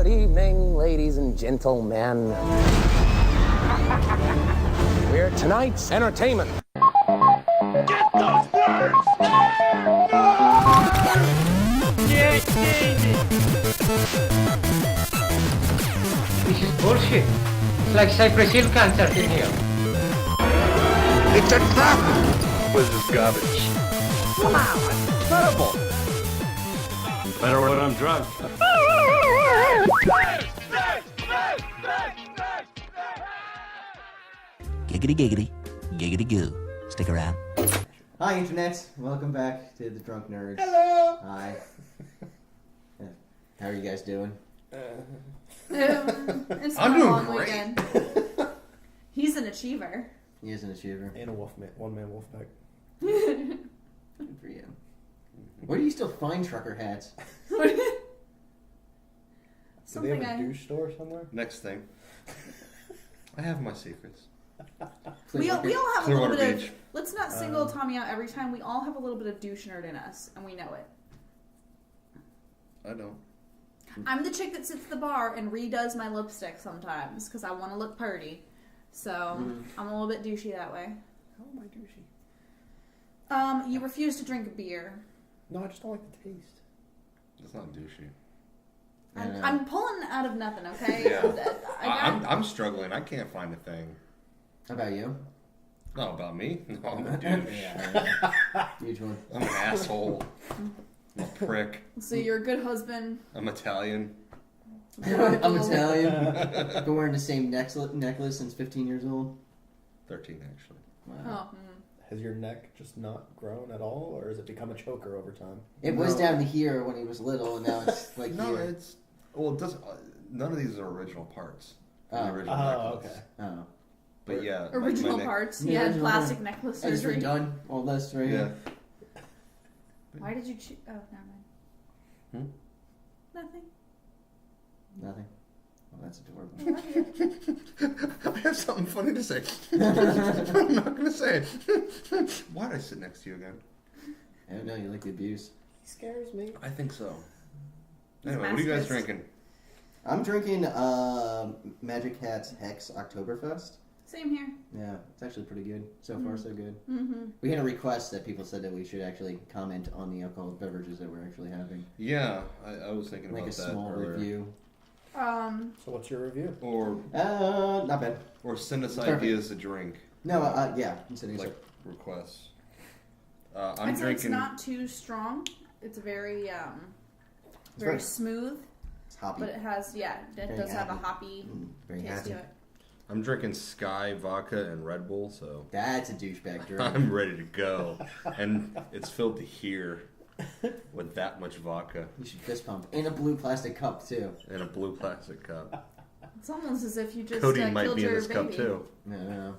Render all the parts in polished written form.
Good evening, ladies and gentlemen. We're tonight's entertainment. Get those words! Get This is bullshit. It's like Cypress Hill concert in here. It's a trap! This is garbage. Wow, it's terrible! Better when I'm drunk. Giggity giggity, giggity goo. Stick around. Hi, Internet. Welcome back to the Drunk Nerds. Hello! Hi. How are you guys doing? It's I'm been a doing long great. weekend. He's an achiever. He is an achiever. And a one-man wolf pack. Good for you. Where do you still find trucker hats? Do they Something have a douche store somewhere? Next thing. I have my secrets. we all have a little Clearwater bit Beach. of. Let's not single Tommy out every time. We all have a little bit of douche nerd in us, and we know it. I don't. I'm the chick that sits at the bar and redoes my lipstick sometimes because I want to look pretty. So I'm a little bit douchey that way. How am I douchey? You refuse to drink a beer. No, I just don't like the taste. It's not douchey. I'm pulling out of nothing, okay? Yeah. I'm struggling. I can't find a thing. How about you? No, about me? No, I'm a douche. Huge one. I'm an asshole. I'm a prick. So you're a good husband. I'm Italian. I'm Italian. Been wearing the same necklace since 15 years old. 13, actually. Wow. Oh. Has your neck just not grown at all, or has it become a choker over time? It was down to here when he was little, and now it's like No, here. it's... Well, it doesn't... None of these are original parts. Oh. The original necklace. Okay. Oh. But yeah. like Original my neck- parts. Yeah, You had original plastic part. necklace I just surgery. redone all this right Yeah. here. Why did you choose? Oh, never mind. Nothing. Nothing. Well, that's adorable. I have something funny to say. I'm not going to say it. Why did I sit next to you again? I don't know. You like the abuse. He scares me. I think so. He's Anyway, what are you guys masochist. drinking? I'm drinking Magic Hat's Hex Oktoberfest. Same here. Yeah, it's actually pretty good. So far, so good. Mm-hmm. We had a request that people said that we should actually comment on the alcoholic beverages that we're actually having. Yeah, I was thinking Like about a that small earlier. review. So what's your review? Or Not bad. send us Perfect. ideas to drink, No, yeah. I'm sitting like requests. I'd I'm say it's drinking. not too strong. It's very, very- very smooth. It's hoppy. But it has, it Very does have a happy. hoppy Very taste happy. to it. I'm drinking Sky vodka and Red Bull, so That's a douchebag drink. I'm ready to go. And it's filled to here with that much vodka You should fist pump. In a blue plastic cup, too. in a blue plastic cup. It's almost as if you just Codeine might killed be in your this baby. cup too. No.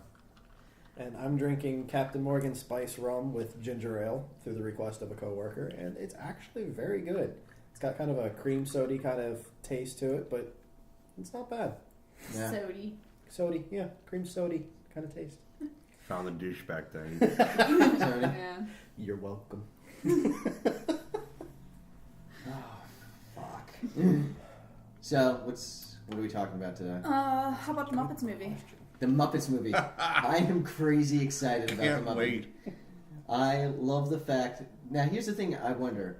And I'm drinking Captain Morgan Spice Rum with ginger ale through the request of a coworker, and it's actually very good. It's got kind of a cream soda kind of taste to it, but it's not bad. Yeah. Sody. Sody, yeah, cream sody kind of taste. Found the douchebag thing. Sorry. Yeah. You're welcome. Fuck. So, what are we talking about today? How about the Muppets movie? The Muppets Movie. I am crazy excited about Can't the Muppets. wait. I love the fact... Now, here's the thing I wonder.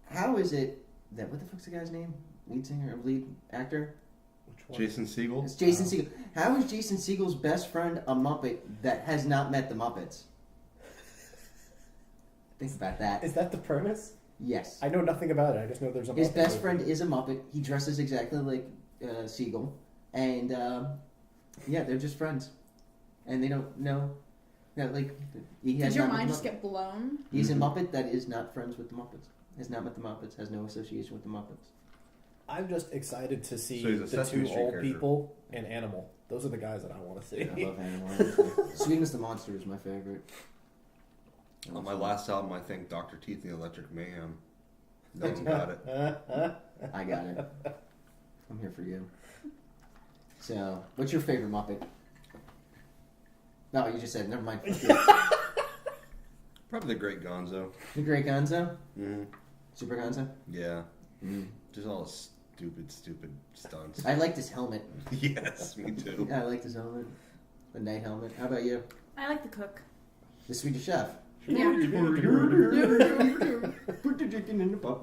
How is it that... What the fuck's the guy's name? Lead singer? Lead actor? Which one? Jason Segel. It's Jason Segel. How is Jason Segel's best friend a Muppet that has not met the Muppets? Think about that. Is that the premise? Yes. I know nothing about it. I just know there's a His Muppet best movie. friend is a Muppet. He dresses exactly like Segel. And, yeah, they're just friends. And they don't know... No, like, he has Did your not met mind the just Muppet. get blown? He's a Muppet that is not friends with the Muppets. Has not met the Muppets. Has no association with the Muppets. I'm just excited to see So he's a the Sesame two Street old character. people and Animal. Those are the guys that I want to see. I love Animal. Sweetness the Monster is my favorite. On my last album, I think Dr. Teeth and the Electric Mayhem. No one got it. I got it. I'm here for you. So, what's your favorite Muppet? No, you just said. Never mind. Probably the Great Gonzo. The Great Gonzo? Mm-hmm. Super Gonzo? Yeah. Mm. Just all stupid stunts. I liked his helmet. Yes, me too. Yeah, I liked his helmet. The night helmet. How about you? I like the cook. The Swedish chef. Yeah. Put the chicken in the pot.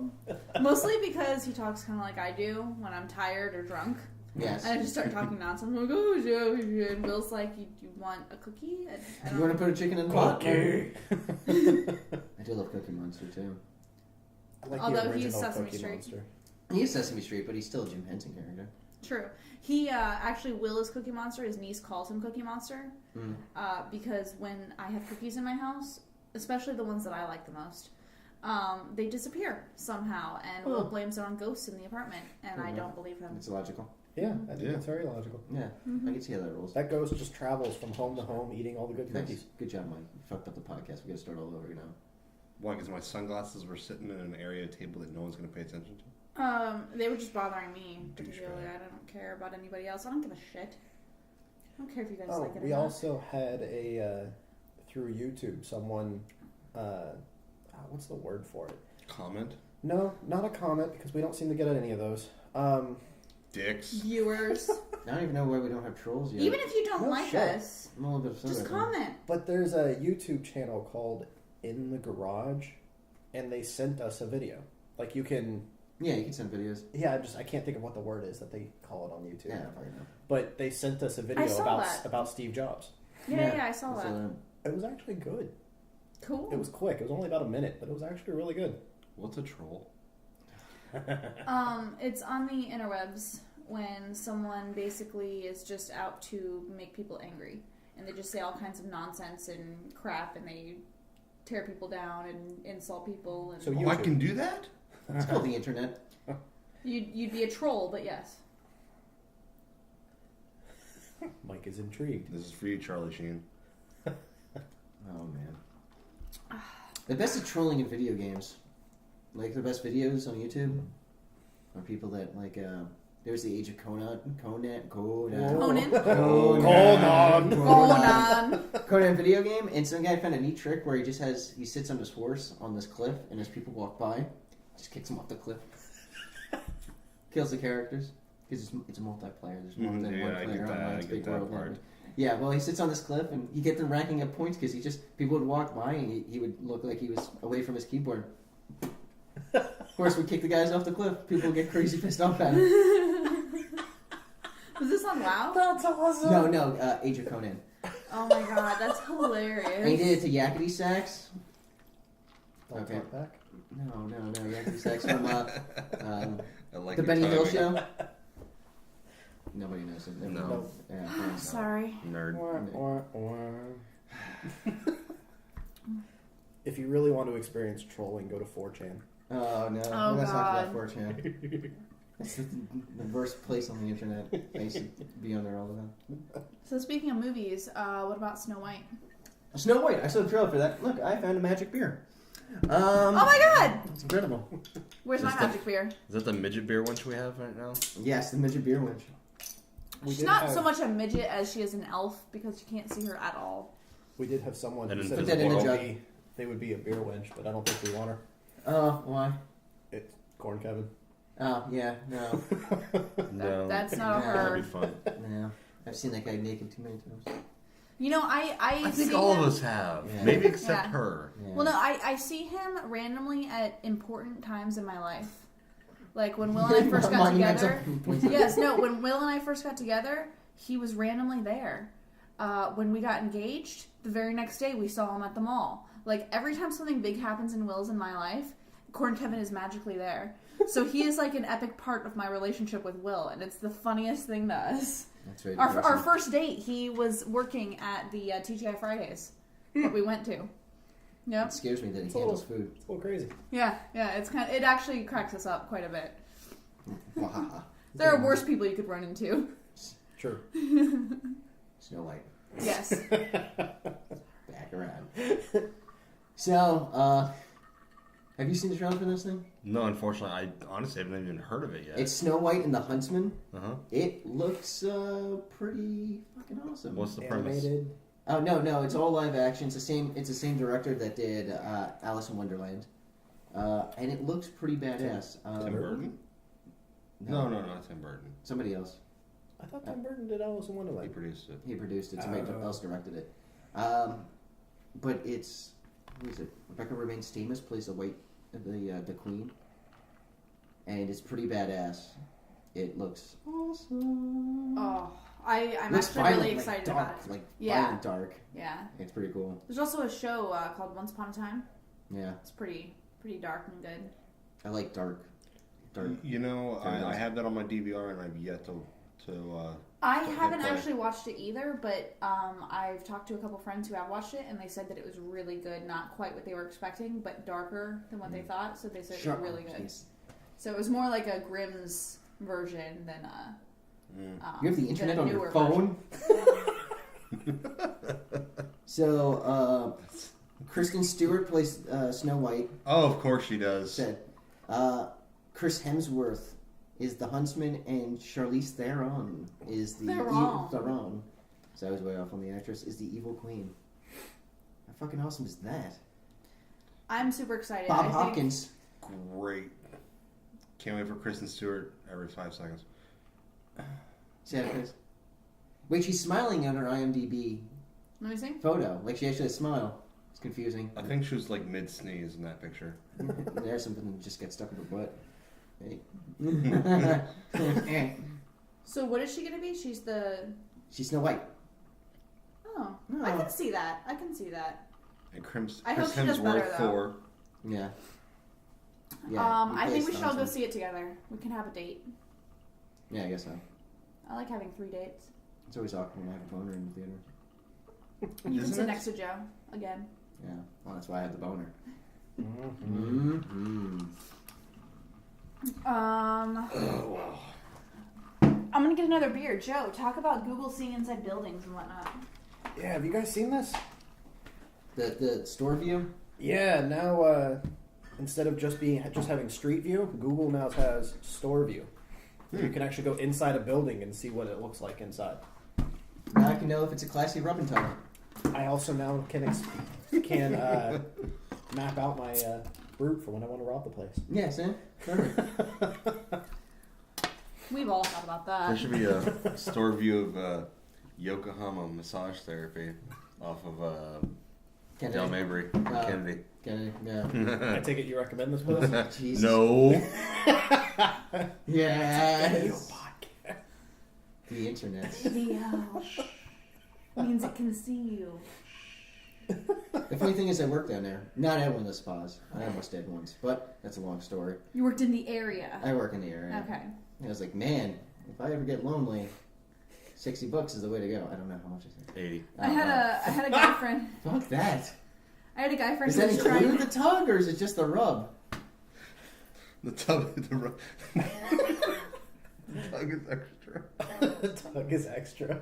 Mostly because he talks kind of like I do when I'm tired or drunk. Yes. And I just start talking nonsense. I'm like, oh, yeah. And Will's like, you want a cookie? I You want to put a chicken in the pot? Cookie. I do love Cookie Monster too. I like Although the he's original Sesame Cookie Street. Monster. He is Sesame Street, but he's still a Jim Henson character. True. He actually, Will is Cookie Monster. His niece calls him Cookie Monster because when I have cookies in my house, especially the ones that I like the most, they disappear somehow, and Will blames it on ghosts in the apartment, and I don't believe him. It's logical. Yeah, I think it's very logical. Yeah, I can see how that rolls. That ghost just travels from home to home eating all the good Nice. cookies. Good job, Mike. You fucked up the podcast. We got to start all over now. Why? Because my sunglasses were sitting in an area table that no one's going to pay attention to? They were just bothering me, particularly. I don't care about anybody else. I don't give a shit. I don't care if you guys like it or we not. also had a, through YouTube, someone, what's the word for it? Comment? No, not a comment, because we don't seem to get any of those. Dicks. Viewers. I don't even know why we don't have trolls yet. Even if you don't No like shit. us, I'm a little bit upset just right now. comment. But there's a YouTube channel called In the Garage, and they sent us a video. Like, you can... Yeah, you can send videos. Yeah, I can't think of what the word is that they call it on YouTube. Yeah, I probably know. But they sent us a video I saw that. about Steve Jobs. Yeah, I saw that. It was actually good. Cool. It was quick. It was only about a minute, but it was actually really good. What's a troll? It's on the interwebs when someone basically is just out to make people angry, and they just say all kinds of nonsense and crap, and they tear people down and insult people. And So Oh, I can do that? It's called the internet. you'd be a troll, but yes. Mike is intrigued. This is for you, Charlie Sheen. Oh, man. The best at trolling in video games. Like, the best videos on YouTube are people that, like, there was the Age of Conan. Conan. Conan. Conan video game, and some guy found a neat trick where he sits on his horse on this cliff, and as people walk by, just kicks him off the cliff. Kills the characters. Because it's a multiplayer. There's more than one I player get that. online. I It's a get big that world. part. Yeah, well, he sits on this cliff, and you get them racking up points because people would walk by, and he would look like he was away from his keyboard. Of course, we kick the guys off the cliff. People would get crazy pissed off at him. Was this on WoW? That's awesome. No, Age of Conan. Oh my god, that's hilarious. And he did it to Yakety Sax. Don't Okay. talk back. No, Yakety Sax from I like the your Benny Hill timing. Show. Nobody knows it. No. Yeah, fine. Sorry. Nerd. If you really want to experience trolling, go to 4chan. Oh no, Oh, let's talk God. about 4chan. It's the worst place on the internet. I used to be on there all the time. So speaking of movies, what about Snow White? Snow White. I saw the trailer for that. Look, I found a magic beer. Oh my god! It's incredible. Where's my magic beer? Is that the midget beer winch we have right now? Yes, the midget beer winch. She's not so much a midget as she is an elf because you can't see her at all. We did have someone An who said Put that in a they jug. they would be a beer wench, but I don't think we want her. Oh, why? It's Corn Kevin. Oh, yeah, no. No. That's not Yeah. That'd be her. fun. No. I've seen that guy naked too many times. You know, I I think see all him, of us have. Yeah. Maybe except Yeah. her. Yeah. Well, no, I see him randomly at important times in my life. Like when Will and I first got Monumental together. points. Yes, no, when Will and I first got together, he was randomly there. When we got engaged, the very next day we saw him at the mall. Like every time something big happens in Will's in my life, Corn Kevin is magically there. So he is like an epic part of my relationship with Will, and it's the funniest thing to us. That's very Our depressing. first date, he was working at the TGI Fridays that we went to. Yep. It scares me that he It's a handles little- food. It's a little crazy. Yeah, it actually cracks us up quite a bit. Wahaha. There are worse people you could run into. Sure. Snow White. Yes. Back around. So, have you seen the trailer for this thing? No, unfortunately, I honestly haven't even heard of it yet. It's Snow White and the Huntsman. Uh-huh. It looks pretty fucking awesome. What's the premise? Animated. Oh no, it's all live action. It's the same director that did Alice in Wonderland, and it looks pretty badass. Tim Burton? No, not Tim Burton. Somebody else. I thought Tim Burton did Alice in He Wonderland. produced it. He produced it. Somebody Oh. else directed it. But it's who is it? Rebecca Romaine Stamos plays the queen, and it's pretty badass. It looks awesome. Oh, I'm Looks actually violent, really excited like dark, about it. like Yeah. violent dark. Yeah. It's pretty cool. There's also a show called Once Upon a Time. Yeah, It's pretty dark and good. I like dark. You know, Very I nice. have that on my DVR, and I've yet to I hit haven't play. actually watched it either, but I've talked to a couple friends who have watched it, and they said that it was really good. Not quite what they were expecting, but darker than what they thought. So they said it was really good. Jeez. So it was more like a Grimm's version than a. You have the internet on your newer phone? So, Kristen Stewart plays Snow White. Oh, of course she does. Said, Chris Hemsworth is the huntsman, and Charlize Theron is the Theron. So I was way off on the actress. Is the evil queen? How fucking awesome is that? I'm super excited. Bob I think- Hopkins. Great. Can't wait for Kristen Stewart every 5 seconds. See how it is? Wait, she's smiling on her IMDb Let me see. photo. Like she actually has a smile. It's confusing. I think she was like mid-sneeze in that picture. There's something that just gets stuck in her butt. Hey. So what is she going to be? She's She's Snow White. Oh, No. I can see that. And Chris I hope she does better, Hemsworth though. for Yeah. I think we replaced should all go Johnson. see it together. We can have a date. Yeah, I guess so. I like having 3 dates. It's always awkward when I have a boner in the theater. And you can Isn't sit it? next to Joe again. Yeah. Well, that's why I have the boner. I'm gonna get another beer. Joe, talk about Google seeing inside buildings and whatnot. Yeah, have you guys seen this? The store view? Yeah, now instead of just having street view, Google now has store view. You can actually go inside a building and see what it looks like inside. Now I can know if it's a classy rub and tug. I also now can map out my route for when I want to rob the place. Yeah, Sam. Perfect. We've all thought about there that. should be a store view of Yokohama massage therapy off of Kennedy. Del Mabry, Kennedy. Kennedy. Yeah. I take it you recommend this place? Jesus. No. Yes. The internet. Video means it can see you. The funny thing is, I work down there. Not at one of the spas. I almost did once, but that's a long story. You worked in the area. I work in the area. Okay. And I was like, man, if I ever get lonely, $60 is the way to go. I don't know how much is it. 80. I had a guy friend. Fuck that. I had a guy friend Does who that was trying. include the tug, or is it just the rub? The tub the tug is extra. The tug is extra.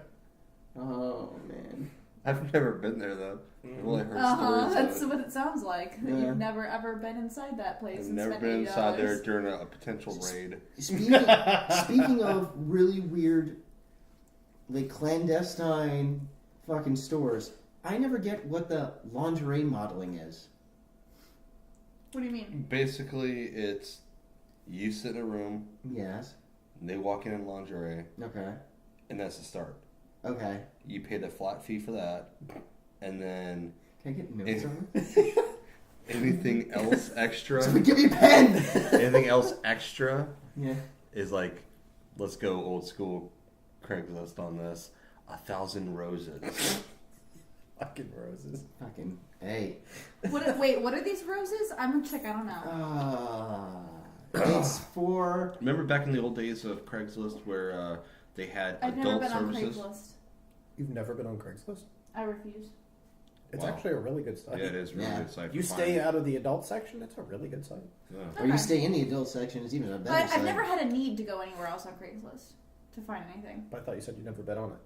Oh man. I've never been there though. I've only heard That's stories of it. what it sounds like. Yeah. You've never ever been inside that place. I've and never spent been inside there $80. during a potential raid. Speaking of really weird, like clandestine fucking stores, I never get what the lingerie modeling is. What do you mean? Basically, it's you sit in a room, Yes. and they walk in lingerie, Okay. and that's the start. Okay. You pay the flat fee for that, and then Can I get notes on anything else extra, it? Give me a pen! anything else extra Yeah. is like, let's go old school Craigslist on this. 1,000 roses. Fucking roses. Fucking hey. Wait, what are these roses? I'm gonna check. I don't know. It's for Remember back in the old days of Craigslist where they had I've never adult been services? on Craigslist. You've never been on Craigslist? I refuse. It's Wow. actually a really good site. Yeah, it is a really Yeah. good site. You for stay finding- out of the adult section, it's a really good site. Yeah. or you Okay. stay in the adult section is even a better But site. I've never had a need to go anywhere else on Craigslist to find anything. But I thought you said you'd never been on it.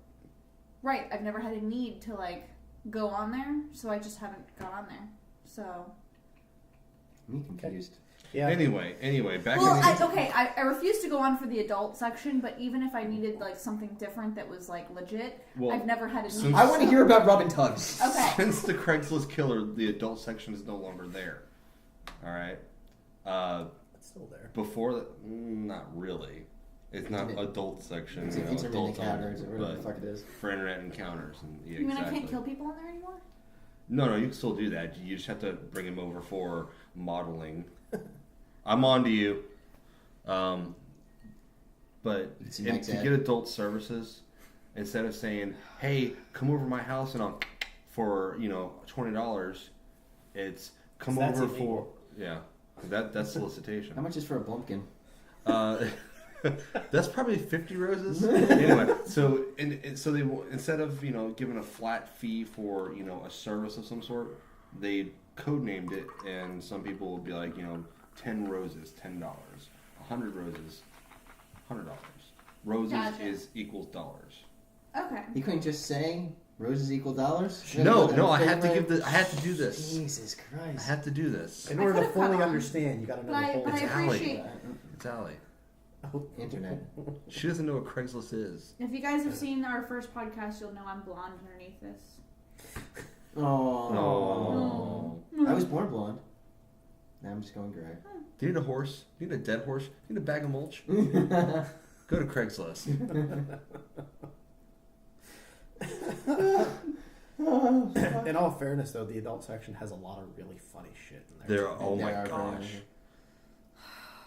Right, I've never had a need to like go on there, so I just haven't gone on there. So I'm confused. Yeah. Anyway, back well, in the I refuse to go on for the adult section, but even if I needed like something different that was like legit, Well, I've never had a need. since- I want to hear about rub and tugs. Okay. Since the Craigslist killer, the adult section is no longer there. All right. It's still there. Before that, not really. It's not adult section. It's you know, internet adults encounters only, or whatever the but fuck it is. for internet encounters. And, yeah, You mean exactly. I can't kill people in there anymore? No, you can still do that. You just have to bring him over for modeling. I'm on to you. But See to Mike's ad. get adult services, instead of saying, "Hey, come over to my house and I'll for $20," it's come That's over illegal. for that's solicitation. How much is for a bumpkin? That's probably 50 roses. Anyway, so they instead of giving a flat fee for a service of some sort, they codenamed it, and some people would be like 10 roses, $10, 100 roses, $100. Roses Gotcha. equals dollars. Okay. You couldn't just say roses equal dollars? No, I had to do this. Jesus I Christ. had to do this. In I order to could've caught fully on. understand, you got to know But the I, whole. but I It's Allie. appreciate. It's Allie. Internet. She doesn't know what Craigslist is. If you guys have seen our first podcast, you'll know I'm blonde underneath this. Oh. I was born blonde. Now I'm just going gray. Do you need a horse? Do you need a dead horse? Do you need a bag of mulch? Go to Craigslist. In all fairness, though, the adult section has a lot of really funny shit in there. Oh They my are gosh. very-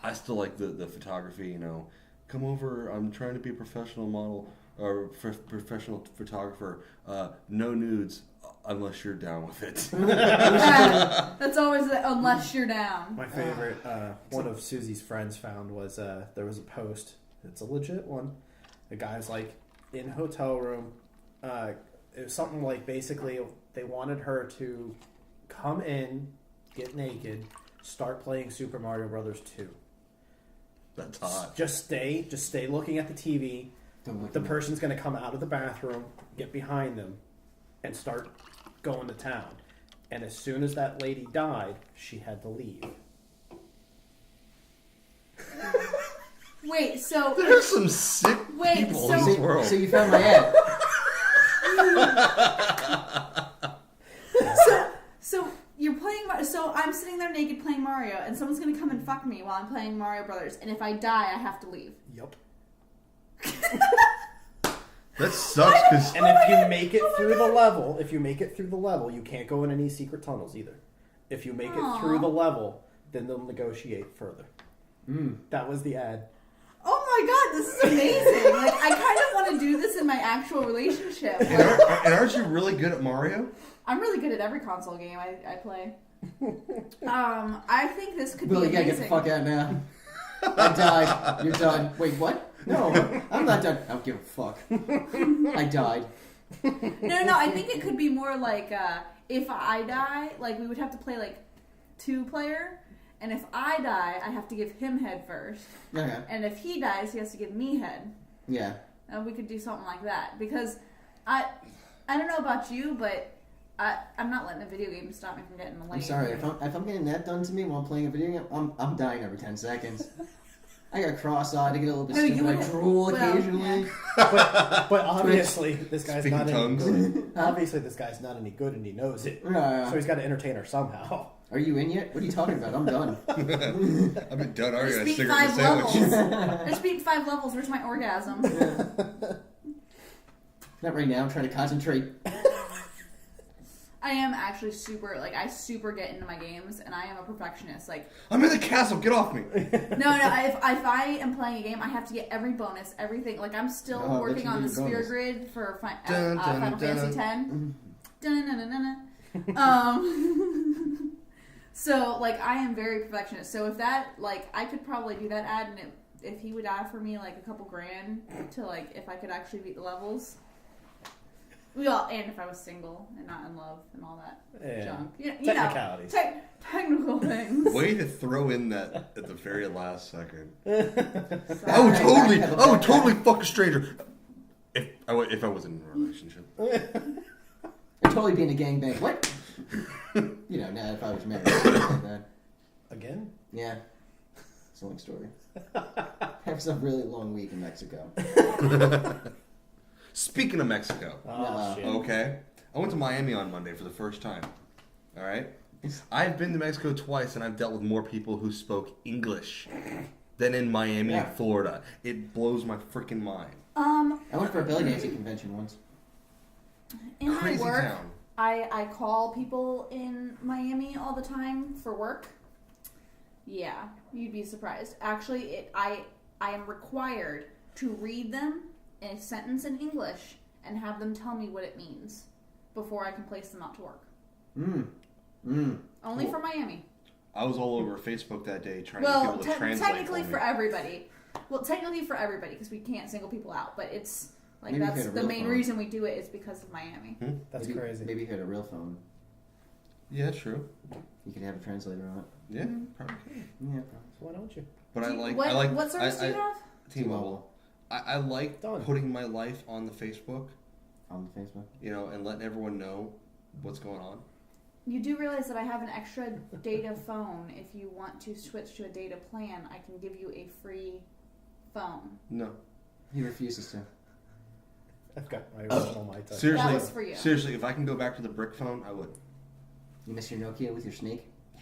I still like the photography, Come over, I'm trying to be a professional model or professional photographer. No nudes unless you're down with it. That's always the, unless you're down. My favorite, one of Susie's friends found was there was a post. It's a legit one. The guy's like in hotel room. It was something like basically they wanted her to come in, get naked, start playing Super Mario Brothers 2. That's hot. Just stay looking at the TV. Don't look The at me. person's going to come out of the bathroom, get behind them, and start going to town. And as soon as that lady died, she had to leave. Wait, so There's some sick Wait, people so- in this world. So you found my ad. so you're playing. So I'm sitting there naked playing Mario, and someone's gonna come and fuck me while I'm playing Mario Brothers. And if I die, I have to leave. Yup. That sucks because And if you make it through the level, you can't go in any secret tunnels either. If you make it through the level, then they'll negotiate further. That was the ad. Oh my god, this is amazing! Like I kind of want to do this in my actual relationship. Like, and aren't you really good at Mario? I'm really good at every console game I play. I think this could Billy, be you gotta amazing. get the fuck out now. I died. You're done. Wait, what? No, I'm not done. I don't give a fuck. I died. No, I think it could be more like if I die, like we would have to play like 2-player, and if I die, I have to give him head first, Okay. and if he dies, he has to give me head. Yeah. And we could do something like that because I don't know about you, but I'm not letting a video game stop me from getting the lane. I'm sorry. If I'm getting that done to me while I'm playing a video game, I'm dying every 10 seconds. I got cross-eyed. I get a little bit No, you stupid. I would- drool well, occasionally. But obviously, this guy's Speaking not any tongues. good. Obviously, this guy's not any good, and he knows it. Yeah. So he's got to entertain her somehow. Are you in yet? What are you talking about? I'm done. I've been done I just already. I beat cigarette 5 sandwich. levels. I just beat 5 levels. Where's my orgasm? Not right now. I'm trying to concentrate. I am actually super, like, I super get into my games, and I am a perfectionist. Like, I'm in the castle. Get off me. no, if I am playing a game, I have to get every bonus, everything. Like, I'm still Oh, I bet working you on the get a sphere bonus. grid for Dun, dun, Final dun. Fantasy X. So, like, I am very perfectionist. So if that, like, I could probably do that ad, and if he would add for me, like, a couple grand to, like, if I could actually beat the levels. Well, and if I was single and not in love and all that Yeah. junk. You know, Technicalities. technical things. Way to throw in that at the very last second. Sorry. I would totally fuck a stranger if I wasn't in a relationship. I'd totally be in a gangbang. What? You know, now if I was married, something like that. Again? Yeah. It's a long story. Have a really long week in Mexico. Speaking of Mexico, Oh, shit. okay, I went to Miami on Monday for the first time. All right, I've been to Mexico twice, and I've dealt with more people who spoke English than in Miami, Florida. It blows my freaking mind. I went for a belly dancing convention once. In Crazy my work, town. I call people in Miami all the time for work. Yeah, you'd be surprised. Actually, I am required to read them in a sentence in English and have them tell me what it means before I can place them out to work. Only for Miami. I was all over Facebook that day trying to get people to translate technically for me. for everybody. Well, technically for everybody because we can't single people out, but it's like Maybe that's hit a the real main phone. reason we do it is because of Miami. That's Maybe, crazy. Maybe you had a real phone. Yeah, true. You could have a translator on it. Yeah, probably could. Yeah, So why don't you? But I like. What service do you have? T-Mobile. I like Done. putting my life on the Facebook, on the Facebook. you know, and letting everyone know what's going on. You do realize that I have an extra data phone. If you want to switch to a data plan, I can give you a free phone. No. He refuses to. I've got my original My Touch. Seriously, That was for you. seriously, if I can go back to the brick phone, I would. You miss your Nokia with your snake? Yeah,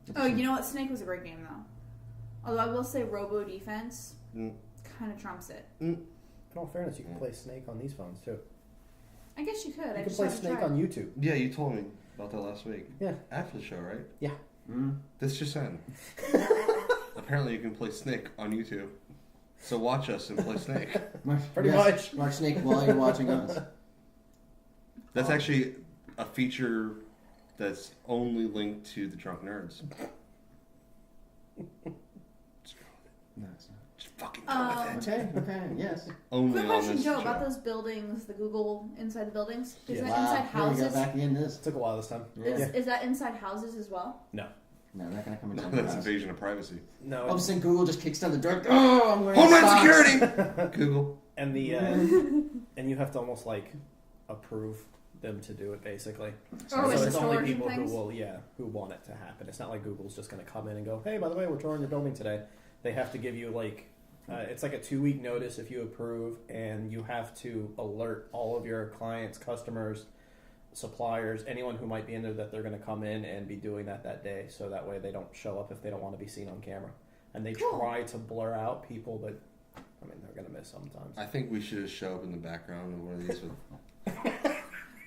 I do. Oh, you know what? Snake was a great game, though. Although I will say Robo Defense kind of trumps it. In all fairness, you can play Snake on these phones too. I guess you could. You I can just play haven't Snake tried. on YouTube. Yeah, you told me about that last week. Yeah. After the show, right? Yeah. This just in. Apparently you can play Snake on YouTube. So watch us and play Snake. Pretty much. Watch Snake while you're watching us. That's actually a feature that's only linked to the Drunk Nerds. No, it's not. Just fucking go with it. Okay, yes. Only Quick on question, this Joe, show. about those buildings, the Google inside the buildings. Is that Wow, inside here we go houses? back in this. Took a while this time. Yeah. Is that inside houses as well? No. No, they're not gonna come No, into that's our house. invasion of privacy. No. All of a sudden, Google just kicks down the door. Oh, I'm wearing Homeland socks. Security! Google. And the and you have to almost like approve them to do it basically. Oh, so is it's it only storage and people who things? will who want it to happen. It's not like Google's just going to come in and go, hey, by the way, we're touring your building today. They have to give you like it's like a 2-week notice if you approve, and you have to alert all of your clients, customers, suppliers, anyone who might be in there that they're going to come in and be doing that day, so that way they don't show up if they don't want to be seen on camera. And they Cool. try to blur out people, but I mean they're going to miss sometimes. I think we should just show up in the background of one of these with...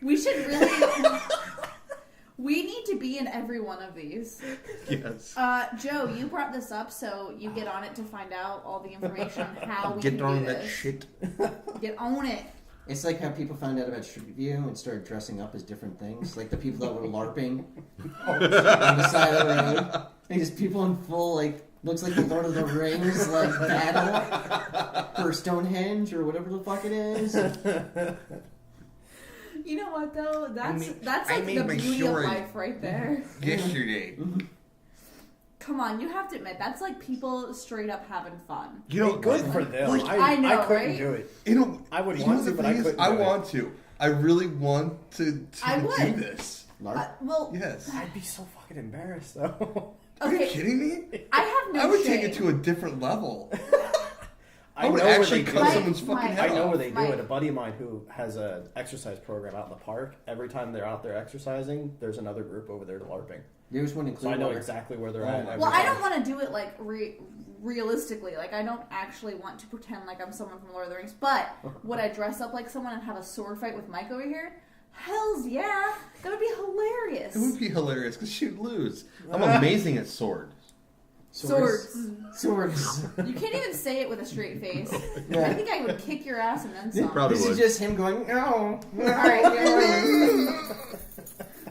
We should really. We need to be in every one of these. Yes. Joe, you brought this up, so you get on it to find out all the information how we Get can on do that this. shit. Get on it. It's like how people found out about Street View and started dressing up as different things. Like the people that were LARPing on the side of the road. And just people in full, like, looks like the Lord of the Rings, like, battle for Stonehenge or whatever the fuck it is. You know what though? That's I like made the my beauty of sword. life right there. Yesterday. Come on, you have to admit that's like people straight up having fun. You know, Good for them. Like, I know, couldn't right? do it. You know, I would you want know the to, but I thing is, couldn't I do it. want to. I really want to I do would. this. LARP? Well, Yes. I'd be so fucking embarrassed though. Are you okay, kidding me? I have no I would shame. take it to a different level. I I would know where actually they cut do it. someone's fucking Mike, head I know off. where they do Mike. it. A buddy of mine who has an exercise program out in the park. Every time they're out there exercising, there's another group over there LARPing. There was one in So I know Clearwater. exactly where they're Oh at. my every Well, I time. don't want to do it like realistically. Like I don't actually want to pretend like I'm someone from Lord of the Rings. But would I dress up like someone and have a sword fight with Mike over here? Hell's yeah, that would be hilarious. It would be hilarious because she'd lose. I'm amazing at sword. Swords. Swords. You can't even say it with a straight face. Yeah. I think I would kick your ass and then some. Probably This would. is just him going, no. Alright,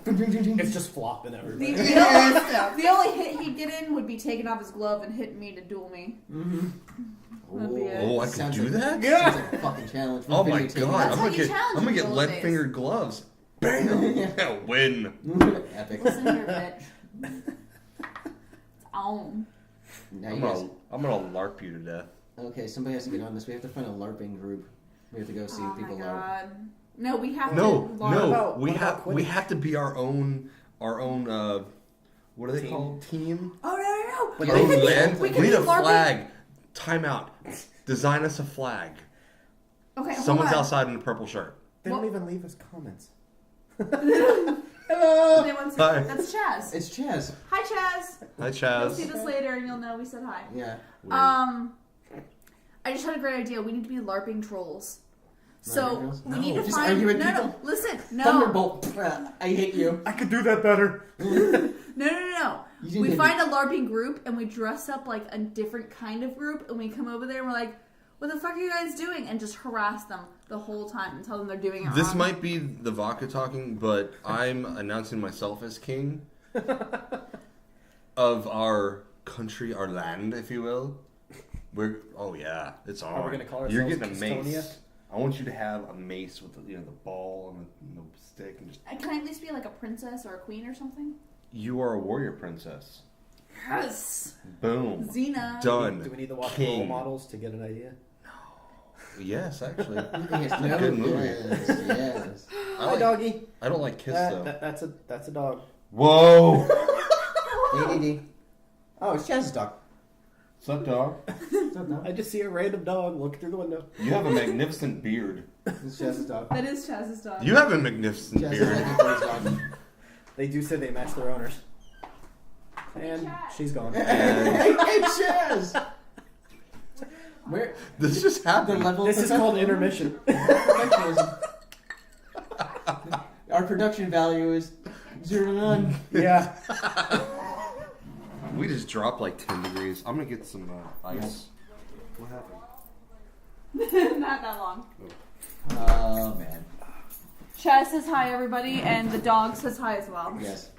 It's just flopping everywhere. the only hit he'd get in would be taking off his glove and hitting me to duel me. That'd be it. Oh, I could Sounds do like- that? Sounds like a fucking challenge. for Oh my videotaping. god! That's I'm how gonna you get challenge I'm gonna get people lead nowadays. fingered gloves. Bam! Yeah, win. Epic. Listen here, bitch. It's on. Now you guys. I'm gonna LARP you to death. Okay, somebody has to get on this. We have to find a LARPing group. We have to go see Oh my people LARP. god. No, we have No, to. no, about- we what have about we Quidditch? have to be our own what are they Team. called? Team. Oh no! But Our they own could be- land. we We could need be a LARPing. flag. Time out. Design us a flag. Okay, hold Someone's on. outside in a purple shirt. They don't Well- even leave us comments. Hello. Anyone say Hi. That's Chaz. It's Chaz. Hi, Chaz. Hi, You'll Chaz. see this later, and you'll know we said hi. Yeah. I just had a great idea. We need to be LARPing trolls. So LARPing trolls? we need to Just find. argue with No, people. listen. No. Thunderbolt. I hate you. I could do that better. No. You didn't We hit find me. a LARPing group and we dress up like a different kind of group and we come over there and we're like, what the fuck are you guys doing? And just harass them the whole time and tell them they're doing it This wrong. might be the vodka talking, but I'm announcing myself as king of our country, our land, if you will. Oh yeah, it's on. Are we gonna call You're ourselves getting a mace. Estonia? I want you to have a mace with the ball and the stick, and just. Can I at least be like a princess or a queen or something? You are a warrior princess. Yes. Boom. Xena. Done. Do we need to watch King. role models to get an idea? Yes, actually. Yes, no, Good movie. Yes. Hi, doggy. I don't like Kiss though. That's a dog. Whoa. ADD. Oh, it's Chaz's dog. What's up, dog? What's up, dog? I just see a random dog looking through the window. You have a magnificent beard. It's Chaz's dog. That is Chaz's dog. You have a magnificent Chaz is beard. looking for his dog. They do say they match their owners. And she's gone. Hey, Chaz! Where This just the happened. level? This is called intermission. Perfectionism. Our production value is 0 to none. Yeah. We just dropped like 10 degrees. I'm gonna get some ice. What happened? Not that long. Oh man. Chaz says hi, everybody, and the dog says hi as well. Yes.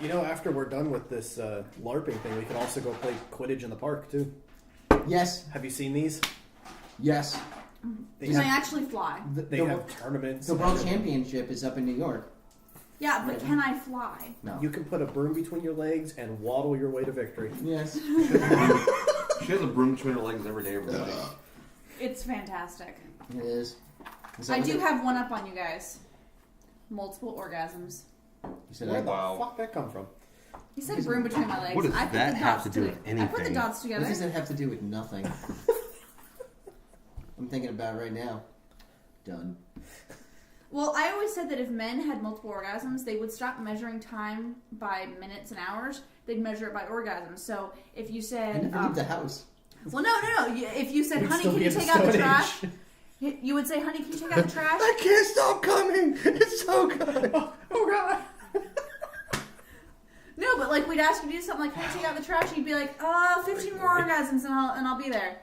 You know, after we're done with this LARPing thing, we can also go play Quidditch in the park, too. Yes. Have you seen these? Yes. They Can I have, actually fly? they have tournaments. The World Championship is up in New York. Yeah, but can I fly? No. You can put a broom between your legs and waddle your way to victory. Yes. She has a broom between her legs every day. It's fantastic. It is. I do have one up on you guys. Multiple orgasms. You said Where that. the fuck that come from? He said broom between my legs. What does I put that the have dots to do with I put the anything? dots What together. does that have to do with nothing? I'm thinking about it right now. Done. Well, I always said that if men had multiple orgasms, they would stop measuring time by minutes and hours. They'd measure it by orgasms. So if you You said, never leave the house. well, no. If you said, We'd honey, still can be you in the take out the Stone trash? Age. You would say, honey, can you take out the trash? I can't stop coming. It's so good. Oh, God. No, but like we'd ask you to do something like, "Can you take out the trash?" And you'd be like, 15 more orgasms and I'll be there."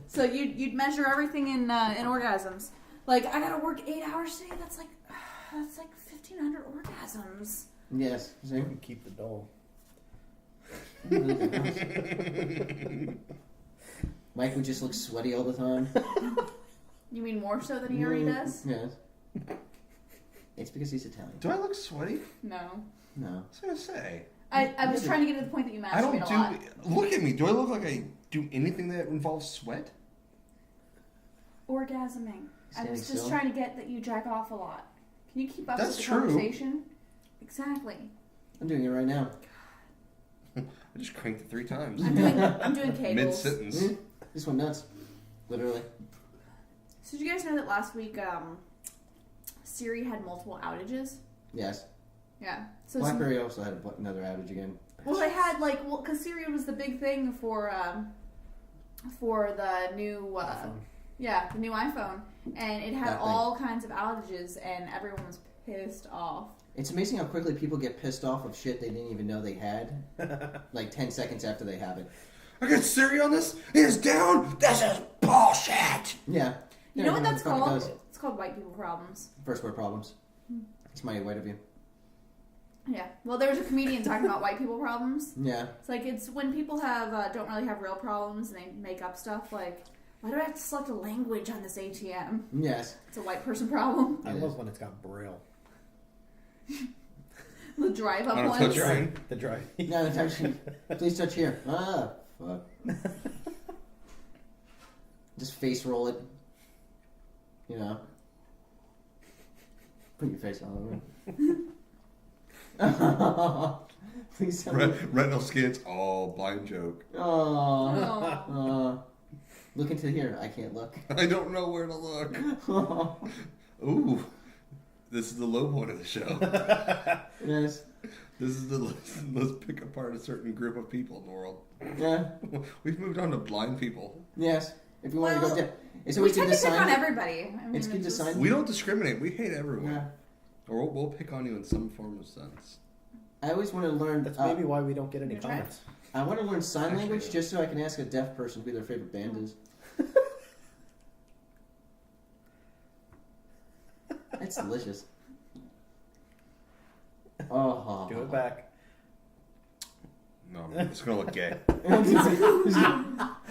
So you'd measure everything in orgasms. Like I gotta work 8 hours today. That's like 1,500 orgasms. Yes. See? You can keep the doll. Mike would just look sweaty all the time. You mean more so than he already does? Yes. It's because he's Italian. Do I look sweaty? No. No. I was gonna say. I was trying to get to the point that you I masturbate don't a lot. Look at me. Do I look like I do anything that involves sweat? Orgasming. I Standing was just still? trying to get that you jack off a lot. Can you keep up That's with the true. conversation? Exactly. I'm doing it right now. I just cranked it 3 times. I'm doing cables. Mid sentence. This one nuts. Literally. So did you guys know that last week Siri had multiple outages? Yes. Yeah. So BlackBerry also had another outage again. well, they had because Siri was the big thing for the new the new iPhone, and it had That thing. all kinds of outages, and everyone was pissed off. It's amazing how quickly people get pissed off of shit they didn't even know they had. Like 10 seconds after they have it. I got Siri on this. It's down. This is bullshit. Yeah. You know what that's probably called? does. It's called white people problems. First world problems. It's mighty white of you. Yeah. Well, there was a comedian talking about white people problems. Yeah. It's like it's when people have don't really have real problems and they make up stuff like, why do I have to select a language on this ATM? Yes. It's a white person problem. I It love is. when it's got braille. The drive up On a ones. touchscreen. The drive. No, the touch. Please touch here. Ah, fuck. Just face roll it. You know. Put your face all over. Please tell me. Retinal skins. Oh, blind joke. Oh. Look into here. I can't look. I don't know where to look. Ooh. This is the low point of the show. Yes. This is let's pick apart a certain group of people in the world. Yeah. We've moved on to blind people. Yes. If you want to Well, go down. It's We always good tend to to pick on sign. everybody. I mean, It's good to just- sign. We don't discriminate. We hate everyone. Yeah. Or we'll pick on you in some form of sense. I always want to learn. That's maybe why we don't get any You're right. comments. I want to learn sign Actually, language yeah. just so I can ask a deaf person who their favorite band is. It's delicious. Oh, Do it back. No, it's gonna look gay.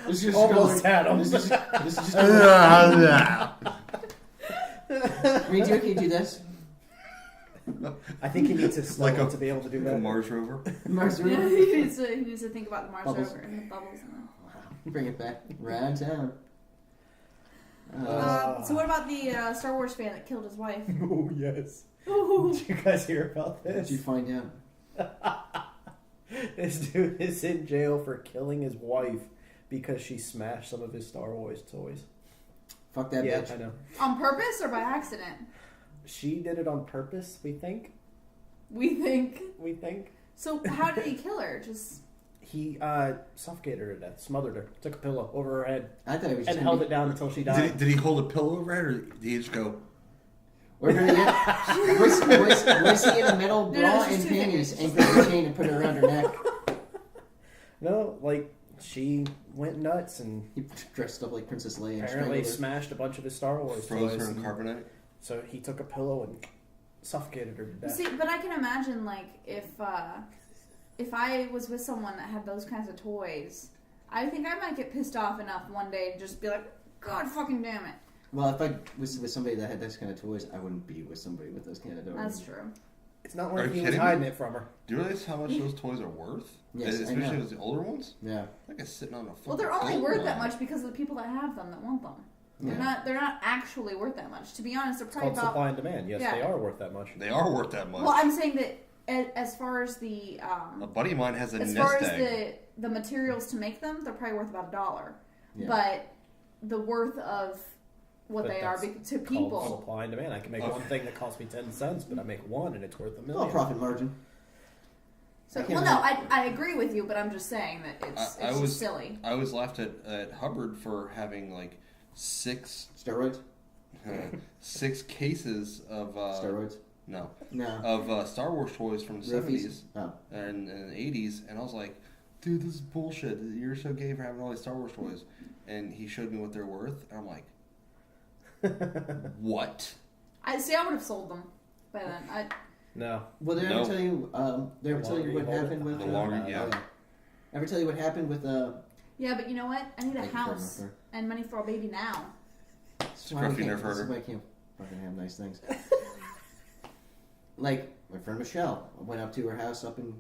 This is Almost had him. This is just. I mean, can you do this? I think he needs to slow Like it to be able to do Like a that. Mars rover. Mars Yeah, River? he needs to think about the Mars Bubbles. rover and the bubbles. And Bring it back. Right town. so what about the Star Wars fan that killed his wife? Oh, yes. Ooh. Did you guys hear about What did this? you find out? This dude is in jail for killing his wife because she smashed some of his Star Wars toys. Fuck that Yeah, bitch. I know. On purpose or by accident? She did it on purpose, we think. We think. So how did he kill her? Just He suffocated her to death, smothered her, took a pillow over her head, I thought it was and just held it down until she died. Did he hold a pillow over it, or did he just go? We're gonna get. Was he in a metal No, bra it's just and two panties fingers. and grabbed a chain and put it around her neck? No, like, she went nuts and He dressed up like Princess Leia and apparently strangled her. smashed a bunch of his Star Wars Froze toys. her in and- carbonite. So he took a pillow and suffocated her to death. see, but I can imagine like if I was with someone that had those kinds of toys, I think I might get pissed off enough one day to just be like, God fucking damn it. Well, if I was with somebody that had those kind of toys, I wouldn't be with somebody with those kind of toys. That's true. It's not Are like you he was kidding hiding me? it from her. Do you realize how much those toys are worth? Yes, I Especially know. with the older ones. Yeah. Like it's sitting on a. Well, they're fucking only gold worth that mine. much because of the people that have them that want them. Yeah. They're not actually worth that much. To be honest, they're It's probably called about. supply and demand. Yes, Yeah. they are worth that much. They are worth that much. Well, I'm saying that as far as the A buddy of mine has a as nest far as egg. the materials to make them, they're probably worth about $1. Yeah. But the worth of what But they are that's to Called people. supply and demand. I can make one thing that costs me 10 cents, but I make one and it's worth $1 Well, million. profit margin. So, I can't well, no, remember. I agree with you, but I'm just saying that it's I just was silly. I was laughed at Hubbard for having like six Steroids? cases of Steroids? no No. of Star Wars toys from the Roofies? 70s Oh. and 80s, and I was like, dude, this is bullshit. You're so gay for having all these Star Wars toys. And he showed me what they're worth, and I'm like, what? I would have sold them by then. No. Well, did I No. ever tell you? Did I ever tell longer you you what hold happened it, with? the longer- yeah. Ever tell you what happened with? Yeah, but you know what? I need a Thank you, house Fred Mercer. and money for a baby now. Scruffy nerf herder. This is why I can't fucking have nice things. Like my friend Michelle, I went up to her house up in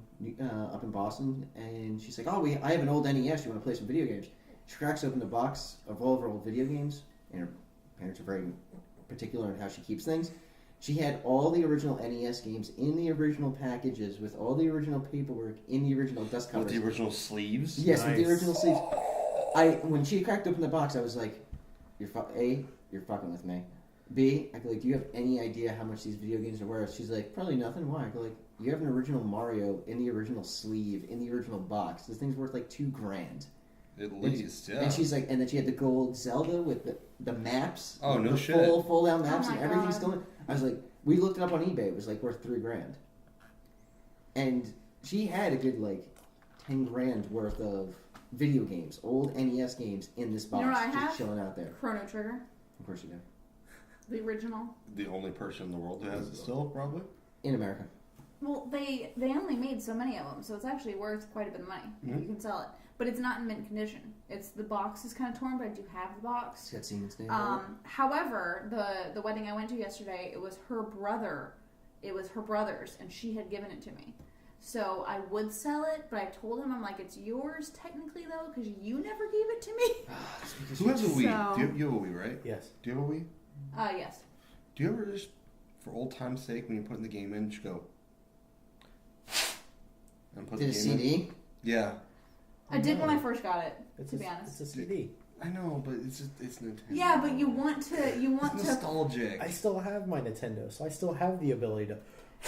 Boston, and she's like, "Oh, I have an old NES. You want to play some video games?" She cracks open the box of all of her old video games, and her parents are very particular in how she keeps things. She had all the original NES games in the original packages with all the original paperwork in the original dust covers. With the original sleeves? Yes, with the Nice. original sleeves. When she cracked open the box, I was like, you're fucking with me. B, I go like, do you have any idea how much these video games are worth? She's like, probably nothing. Why? I go like, you have an original Mario in the original sleeve, in the original box. This thing's worth like $2,000. At least, yeah. And she's like, and then she had the gold Zelda with the maps. Oh, no the shit. Full down maps Oh and my everything's God. going. I was like, we looked it up on eBay. It was like worth $3,000. And she had a good like $10,000 worth of video games, old NES games in this box, You know what I just have? chilling out there. Chrono Trigger, Of course you do. the original. The only person in the world who has it still, probably. In America. Well, they only made so many of them, so it's actually worth quite a bit of money. Mhm. You can sell it, but it's not in mint condition. It's the box is kind of torn, but I do have the box. It's got Siemens name on it. However, the wedding I went to yesterday, it was her brother. It was her brother's, and she had given it to me. So I would sell it, but I told him, I'm like, it's yours technically though, because you never gave it to me. It's because Who has a Wii? So- You have a Wii, right? Yes. Do you have a Wii? Yes. Do you ever just, for old time's sake, when you put in the game in, just go and put Did a the game in? CD? Yeah. I did when I first got it, It's to a, be honest. It's a CD. I know, but it's Nintendo. Yeah, but you want It's to. nostalgic. I still have my Nintendo, so I still have the ability to.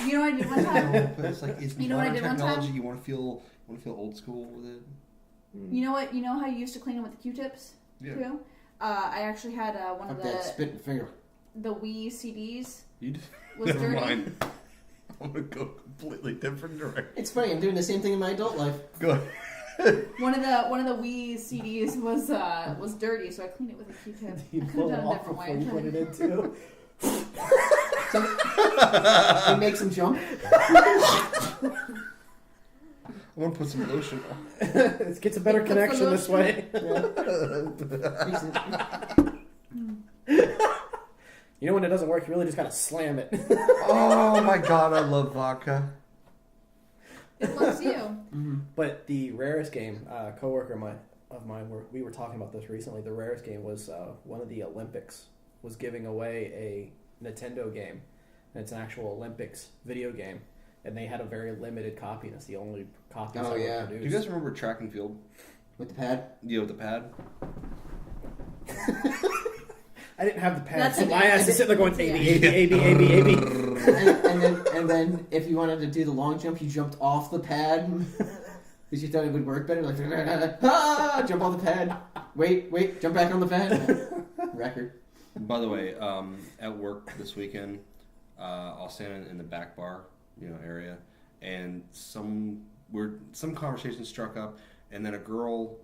You know what I did one time? But it's like it's You know what I modern did one time? technology. You want to feel old school with it. You know what? You know how you used to clean it with the Q-tips Yeah. too? I actually had one Fuck of that spit and finger. the Wii CDs. You Was never dirty. mind. I'm gonna go completely different direction. It's funny. I'm doing the same thing in my adult life. Go ahead. One of the Wii CDs was dirty, so I cleaned it with a Q-tip. You I could pull have it done a off different before way. you put it into. It makes them jump. I want to put some lotion on. It gets a better It puts the connection this way. You know when it doesn't work, you really just gotta slam it. Oh my god, I love vodka. It loves you. But the rarest game, a coworker of mine, we were talking about this recently. The rarest game was one of the Olympics was giving away a Nintendo game, and it's an actual Olympics video game, and they had a very limited copy, and it's the only copy Oh, ever yeah. produced. Do you guys remember track and field? With the pad. Yeah, with the pad. I didn't have the pad, That's so an- my ass is sitting there going Yeah. A B. And then if you wanted to do the long jump, you jumped off the pad because you thought it would work better. Like jump off the pad. Wait, jump back on the pad. Record. By the way, at work this weekend, I'll stand in the back bar, area, and some conversation struck up, and then a girl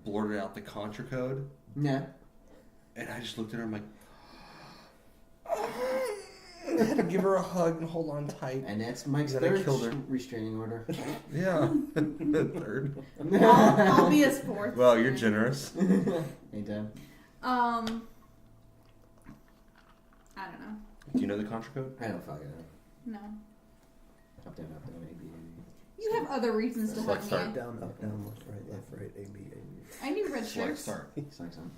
blurted out the contra code, Yeah. and I just looked at her. I'm like, I had to give her a hug and hold on tight. And that's Mike's Then I third killed her. restraining order. Yeah, third. I'll be his fourth. Well, you're generous. Anytime. I don't know. Do you know the contra code? I don't fucking know. No. Up, down, A, B, You have other reasons to hug Select start. me. Down, up, down, left, right, A, B. I knew red Select shirts. start. A. It's like something.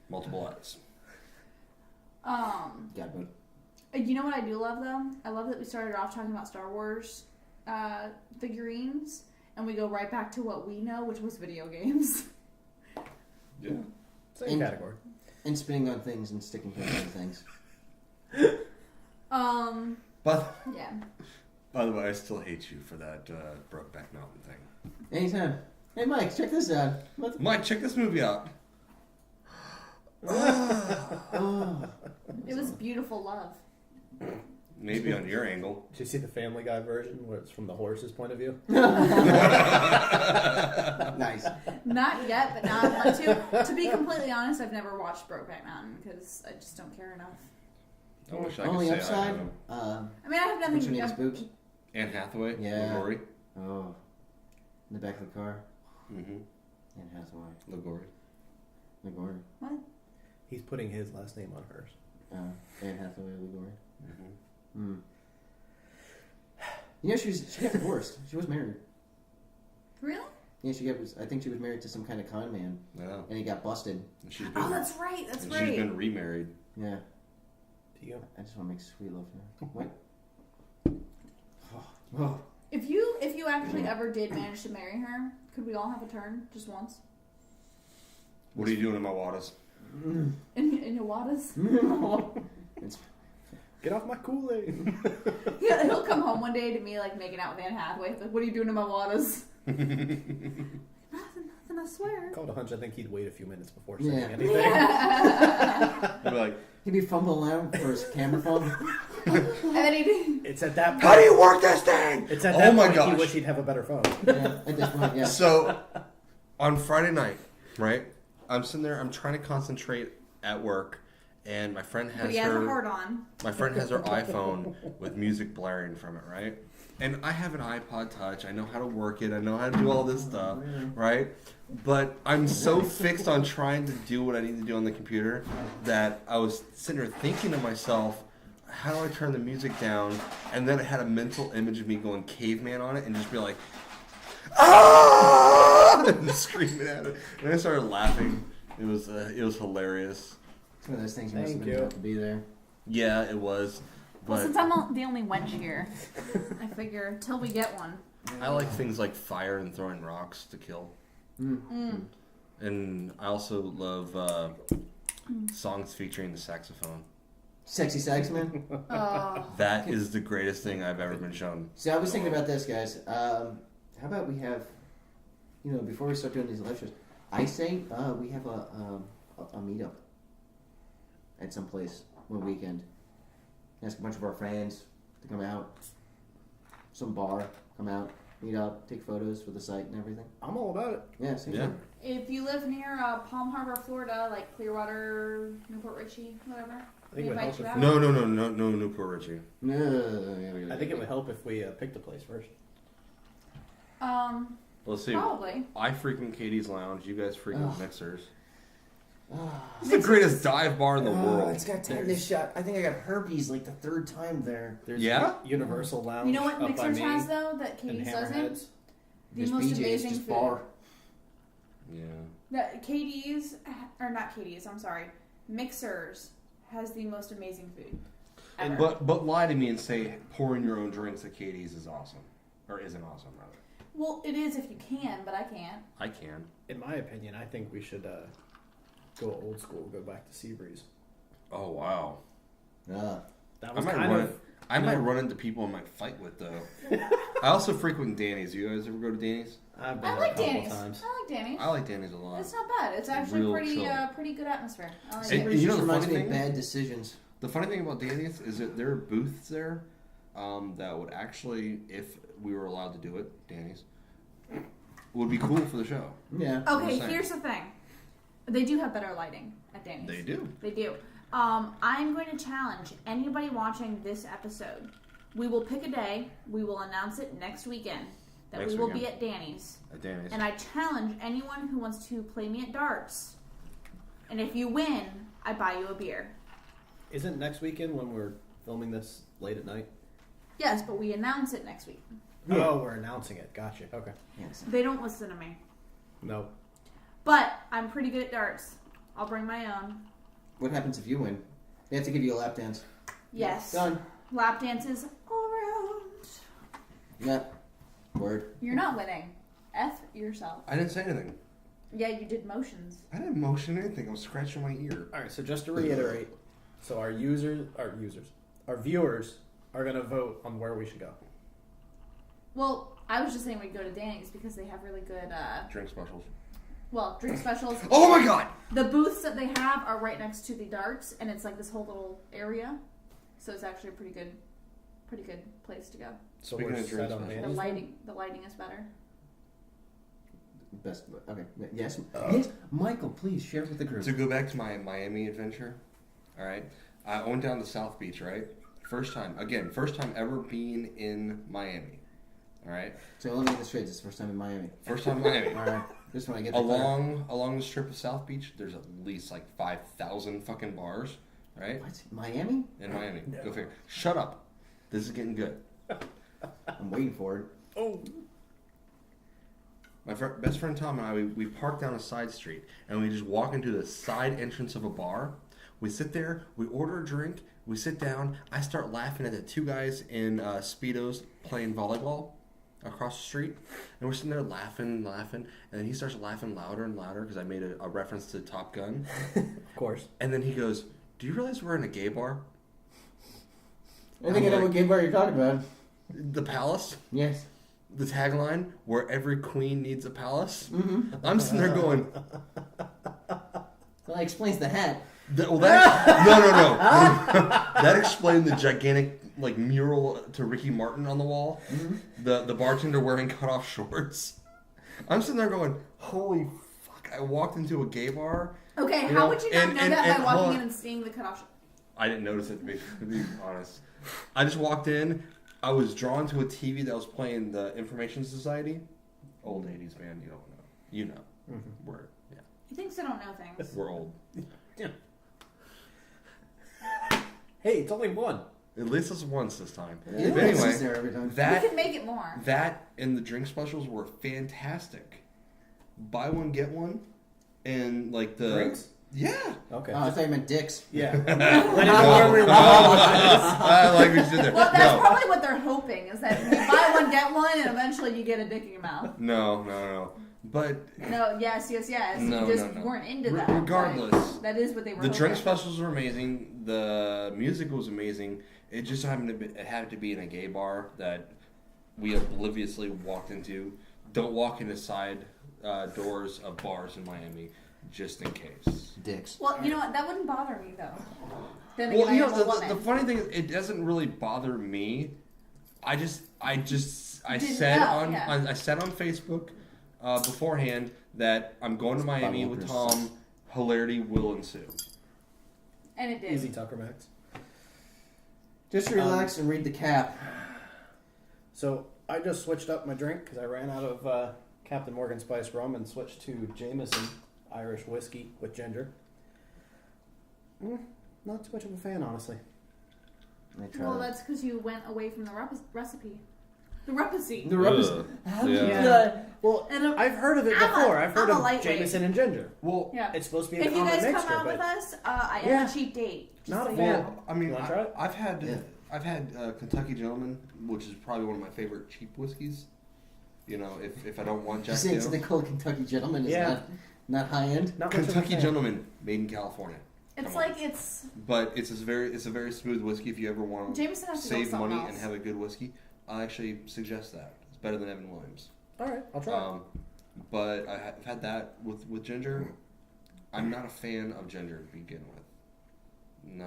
Multiple eyes. Got it. You know what I do love though? I love that we started off talking about Star Wars figurines, and we go right back to what we know, which was video games. Yeah. Same category. And spinning on things and sticking to other things. But Yeah. by the way, I still hate you for that Brokeback Mountain thing. Anytime. Hey, Mike, check this out. Mike, check this movie out. Oh. It was beautiful love. Maybe on your angle. Did you see the Family Guy version where it's from the horse's point of view? Nice. Not yet, but now I want to. To be completely honest, I've never watched Brokeback Mountain because I just don't care enough. I wish I On could the say I upside, have. I mean, I have what's nothing. your name's Boobs? Anne Hathaway. Yeah. Lagori. Oh. In the back of the car. Mm-hmm. Anne Hathaway. Lagori. Ligori. What? He's putting his last name on hers. Anne Hathaway, Ligori. Mm-hmm. You know, she got divorced. She was married. Really? Yeah, I think she was married to some kind of con man, Yeah. and he got busted. And she's been, Oh, that's right. That's and right. she's been remarried. Yeah. Do you? I just want to make sweet love to her. What? Oh. If you actually ever did manage to marry her, could we all have a turn just once? What are you doing in my waters? In your wadas? It's Get off my Kool-Aid. Yeah, he'll come home one day to me like making out with Anne Hathaway. Like, what are you doing in my wadas? Nothing, I swear. Called a hunch. I think he'd wait a few minutes before saying Yeah. anything. I'd be like, he'd be fumbling around for his camera phone. And then he It's at that point. how do you work this thing? It's at Oh that my point gosh. he wish he'd have a better phone. Yeah, at this point, yeah. So, on Friday night, right? I'm sitting there. I'm trying to concentrate at work, and my friend has But he has a her. heart on. My friend has her iPhone with music blaring from it, right? And I have an iPod Touch. I know how to work it. I know how to do all this stuff, right? But I'm so fixed on trying to do what I need to do on the computer that I was sitting there thinking to myself, how do I turn the music down? And then I had a mental image of me going caveman on it and just be like, ah! And screaming at it. And I started laughing. It was hilarious. It's one of those things you must have Thank been you. tough to be there. Yeah, it was. Well, But since I'm the only wench here, I figure till we get one. I like things like fire and throwing rocks to kill. And I also love songs featuring the saxophone. Sexy sax man. Oh. That is the greatest thing I've ever been shown. So I was thinking about this, guys. How about we have, before we start doing these live shows, I say we have a meetup at some place one weekend. Ask a bunch of our friends to come out. Some bar, come out, meet up, take photos for the site and everything. I'm all about it. Yeah, same Yeah. thing. If you live near Palm Harbor, Florida, like Clearwater, Newport Richie, whatever, I think we it would invite help you if out. No, Newport Richie. No, I think it would help if we picked a place first. Let's see. Probably. I frequent Katie's Lounge. You guys frequent Mixers. Oh, It's the greatest dive bar in the world. it's got tetanus shot. I think I got herpes like the third time there. There's Yeah? Universal Lounge. You know what up by Mixers me has though that and Katie's doesn't? Hammerheads. The Just most BJ's, amazing just food. bar. Yeah. That Katie's, or not Katie's, I'm sorry, Mixers has the most amazing food ever. But lie to me and say pouring your own drinks at Katie's is awesome. Or isn't awesome, rather. Well, it is if you can, but I can't. I can. In my opinion, I think we should go old school, go back to Seabreeze. Oh, wow. Ah. That I was might kind run of. it. I might run into people I might fight with, though. I also frequent Danny's. You guys ever go to Danny's? I've been I a like couple Danny's. times. I like Danny's. I like Danny's a lot. It's not bad. It's actually Real pretty chill. pretty good atmosphere. I like And it. It you know just the reminds funny me of thing? bad decisions. The funny thing about Danny's is that there are booths there that would actually, if we were allowed to do it, Danny's, would be cool for the show. Yeah. Okay, I'm saying. here's the thing. They do have better lighting at Danny's. They do. They do. I'm going to challenge anybody watching this episode. We will pick a day. We will announce it next weekend that Next we will weekend. be at Danny's. At Danny's. And I challenge anyone who wants to play me at darts. And if you win, I buy you a beer. Isn't next weekend when we're filming this late at night? Yes, but we announce it next week. Yeah. Oh, we're announcing it. Gotcha. Okay. Yes. They don't listen to me. No. But I'm pretty good at darts. I'll bring my own. What happens if you win? They have to give you a lap dance. Yes. Done. Lap dances all around. Yeah. Word. You're not winning. F yourself. I didn't say anything. Yeah, you did motions. I didn't motion anything. I was scratching my ear. All right. So just to reiterate, so our viewers are going to vote on where we should go. Well, I was just saying we'd go to Danny's because they have really good, Drink specials. drink specials. Oh my god! The booths that they have are right next to the darts, and it's like this whole little area. So it's actually a pretty good place to go. So Speaking we're of set drinks, on man. Danny's. The lighting is better. Best. Okay. Yes. Yes. Michael, please share with the group. To go back to my Miami adventure, all right? I went down to South Beach, right? First time ever being in Miami, all right? So let me get this straight. This is the first time in Miami. First time in Miami. All right. Just when I get there. Along the strip of South Beach, there's at least like 5,000 fucking bars, right? What? Miami? In Miami. Go figure. Shut up. This is getting good. I'm waiting for it. Oh. My best friend Tom and I, we park down a side street, and we just walk into the side entrance of a bar. We sit there, we order a drink, we sit down. I start laughing at the two guys in Speedos playing volleyball across the street. And we're sitting there laughing, and then he starts laughing louder and louder because I made a reference to Top Gun. Of course. And then he goes, "Do you realize we're in a gay bar? I think I know what game bar you're talking about. The Palace? Yes. The tagline, where every queen needs a palace?" Mm-hmm. I'm sitting there going, Well, that explains the hat. no. That explained the gigantic mural to Ricky Martin on the wall. Mm-hmm. The bartender wearing cutoff shorts. I'm sitting there going, "Holy fuck!" I walked into a gay bar. Okay, You how know, would you not and- know and- that and by hold walking on. in and seeing the cutoff? I didn't notice it, to be honest. I just walked in. I was drawn to a TV that was playing the Information Society. Old 80s, man. You don't know. You know. Mm-hmm. He thinks I don't know things. We're old. Hey, it's only one. At least it's once this time. Yeah, But it's anyway, there every time. We that can make it more. That and the drink specials were fantastic. Buy one, get one. And the Drinks? Yeah. Okay. Oh, I thought you meant dicks. Yeah. Let it go where we want. I like what you did there. Well, that's No. probably what they're hoping is that you buy one, get one, and eventually you get a dick in your mouth. No. But No, yes. No, you just no. weren't into that. Regardless, but that is what they were. the hoping. drink specials were amazing. The music was amazing. It just it had to be in a gay bar that we obliviously walked into. Don't walk into side doors of bars in Miami, just in case. Dicks. Well, you know what? That wouldn't bother me though. Then Well, again, you I am a know, woman. the funny thing is, it doesn't really bother me. I Didn't said know, on yeah. I said on Facebook beforehand that I'm going to Miami with Tom. Hilarity will ensue. And it did. Easy Tucker Max. Just relax and read the cap. So I just switched up my drink because I ran out of Captain Morgan Spice rum and switched to Jameson Irish whiskey with ginger. Not too much of a fan, honestly. Well, that's because you went away from the recipe. The recipe. The rub is... Yeah. Well, And I've heard of it before. I've heard I'm a of lightweight. Jameson and ginger. Well, Yeah. It's supposed to be an If you almond guys mixture, come out but with us, I Yeah. have a cheap date. Just Not so a you fan. know. well, I mean, You wanna try it? I've had Kentucky Gentleman, which is probably one of my favorite cheap whiskeys. You know, if I don't want You Jack saying Daniels. something called Kentucky Gentleman is Yeah. not high end? not much of a Kentucky fan. Gentleman, made in California. It's Come like on. it's But it's a very smooth whiskey if you ever want to Jameson has to go save something money else. and have a good whiskey. I actually suggest that. It's better than Evan Williams. All right, I'll try it. But I've had that with ginger. I'm not a fan of ginger to begin with.